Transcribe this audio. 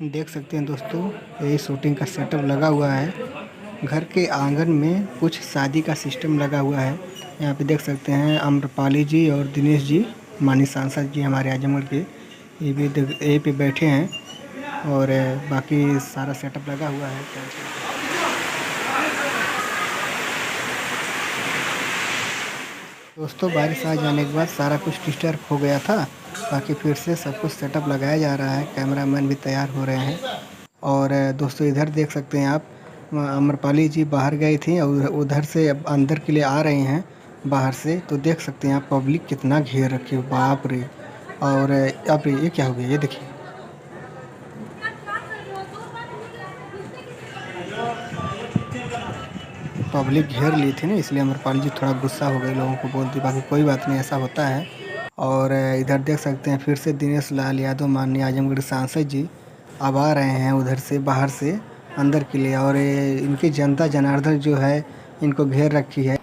देख सकते हैं दोस्तों, यही शूटिंग का सेटअप लगा हुआ है। घर के आंगन में कुछ शादी का सिस्टम लगा हुआ है। यहाँ पे देख सकते हैं आम्रपाली जी और दिनेश जी, माननीय सांसद जी हमारे आजमगढ़ के, ये भी यहीं पे बैठे हैं और बाकी सारा सेटअप लगा हुआ है। दोस्तों बारिश आ जाने के बाद सारा कुछ डिस्टर्ब हो गया था, बाकी फिर से सब कुछ सेटअप लगाया जा रहा है। कैमरामैन भी तैयार हो रहे हैं। और दोस्तों इधर देख सकते हैं आप, आम्रपाली जी बाहर गई थी और उधर से अब अंदर के लिए आ रही हैं बाहर से। तो देख सकते हैं आप पब्लिक कितना घेर रखी है, बाप रे। और अब ये क्या हो गया, ये देखिए। पब्लिक घेर ली थी ना, इसलिए अमरपाल जी थोड़ा गुस्सा हो गए, लोगों को बोलती, बाकी कोई बात नहीं, ऐसा होता है। और इधर देख सकते हैं फिर से दिनेश लाल यादव माननीय आजमगढ़ सांसद जी अब आ रहे हैं उधर से बाहर से अंदर के लिए। और इनकी जनता जनार्दन जो है इनको घेर रखी है।